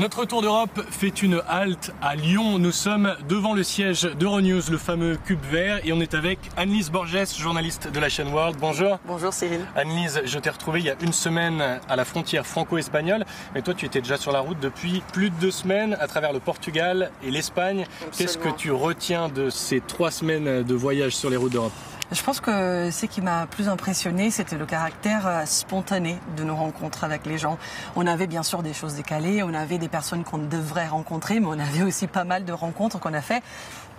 Notre tour d'Europe fait une halte à Lyon. Nous sommes devant le siège d'Euronews, le fameux cube vert, et on est avec Annelise Borges, journaliste de la chaîne World. Bonjour. Bonjour Cyril. Annelise, je t'ai retrouvé il y a une semaine à la frontière franco-espagnole, mais toi tu étais déjà sur la route depuis plus de 2 semaines à travers le Portugal et l'Espagne. Qu'est-ce que tu retiens de ces 3 semaines de voyage sur les routes d'Europe ? Je pense que ce qui m'a plus impressionné, c'était le caractère spontané de nos rencontres avec les gens. On avait bien sûr des choses décalées, on avait des personnes qu'on devrait rencontrer, mais on avait aussi pas mal de rencontres qu'on a fait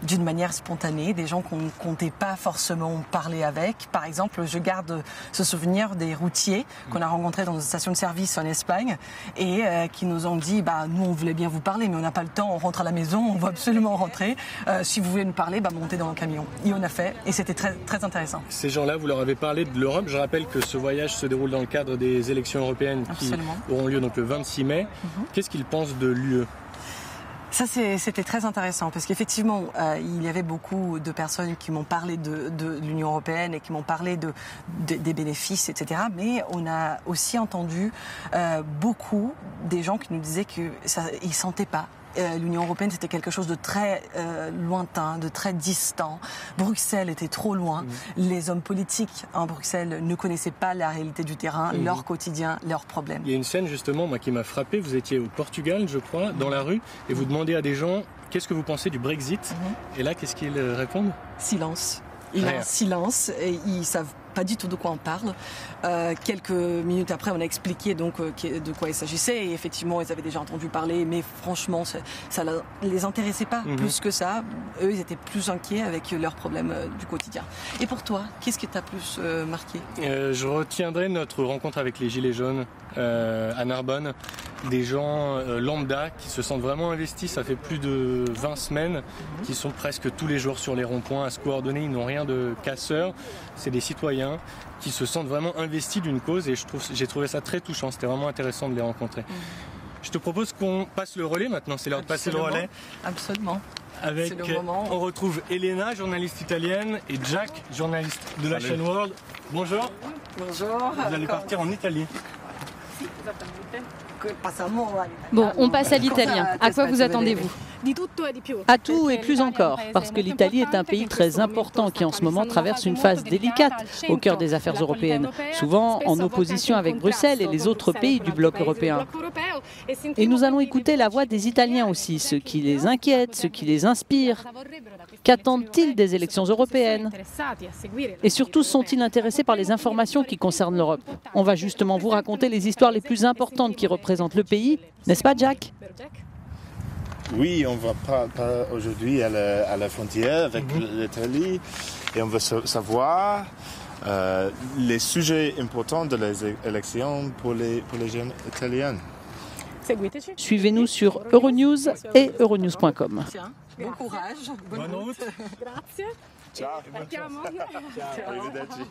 d'une manière spontanée, des gens qu'on ne comptait pas forcément parler avec. Par exemple, je garde ce souvenir des routiers qu'on a rencontrés dans une station de service en Espagne et qui nous ont dit nous on voulait bien vous parler, mais on n'a pas le temps, on rentre à la maison, on va absolument rentrer. Si vous voulez nous parler, montez dans le camion. Et on a fait, et c'était très, très intéressant. Ces gens-là, vous leur avez parlé de l'Europe. Je rappelle que ce voyage se déroule dans le cadre des élections européennes qui auront lieu donc le 26 mai. Qu'est-ce qu'ils pensent de l'UE ? Ça, c'était très intéressant parce qu'effectivement, il y avait beaucoup de personnes qui m'ont parlé de l'Union européenne et qui m'ont parlé des bénéfices, etc. Mais on a aussi entendu beaucoup des gens qui nous disaient qu'ils ne sentaient pas. L'Union européenne, c'était quelque chose de très lointain, de très distant. Bruxelles était trop loin. Les hommes politiques en Bruxelles ne connaissaient pas la réalité du terrain, leur quotidien, leurs problèmes. Il y a une scène justement qui m'a frappé. Vous étiez au Portugal, je crois, dans la rue, et vous demandez à des gens qu'est-ce que vous pensez du Brexit. Et là, qu'est-ce qu'ils répondent ? Silence. Il y a un silence et ils savent pas du tout de quoi on parle. Quelques minutes après, on a expliqué donc de quoi il s'agissait et effectivement, ils avaient déjà entendu parler, mais franchement, ça les intéressait pas plus que ça. Eux, ils étaient plus inquiets avec leurs problèmes du quotidien. Et pour toi, qu'est-ce qui t'a plus marqué ? Je retiendrai notre rencontre avec les Gilets jaunes à Narbonne. Des gens lambda qui se sentent vraiment investis. Ça fait plus de 20 semaines qu'ils sont presque tous les jours sur les ronds-points à se coordonner. Ils n'ont rien de casseur. C'est des citoyens qui se sentent vraiment investis d'une cause et j'ai trouvé ça très touchant. C'était vraiment intéressant de les rencontrer. Je te propose qu'on passe le relais maintenant. C'est l'heure de passer le relais. Absolument. Avec, on retrouve Elena, journaliste italienne, et Jack, journaliste de la chaîne World. Bonjour. Bonjour. Vous allez partir en Italie. Bon, on passe à l'italien. À quoi vous attendez-vous ? À tout et plus encore, parce que l'Italie est un pays très important qui en ce moment traverse une phase délicate au cœur des affaires européennes, souvent en opposition avec Bruxelles et les autres pays du bloc européen. Et nous allons écouter la voix des Italiens aussi, ce qui les inquiète, ce qui les inspire. Qu'attendent-ils des élections européennes ? Et surtout, sont-ils intéressés par les informations qui concernent l'Europe ? On va justement vous raconter les histoires les plus importantes qui représentent le pays, n'est-ce pas Jack ? Oui, on va pas aujourd'hui à la frontière avec l'Italie et on va savoir les sujets importants de les élections pour les jeunes italiens. Suivez-nous sur Euronews et euronews.com. Bon courage, bonne route. Ciao. Ciao. Arrivederci.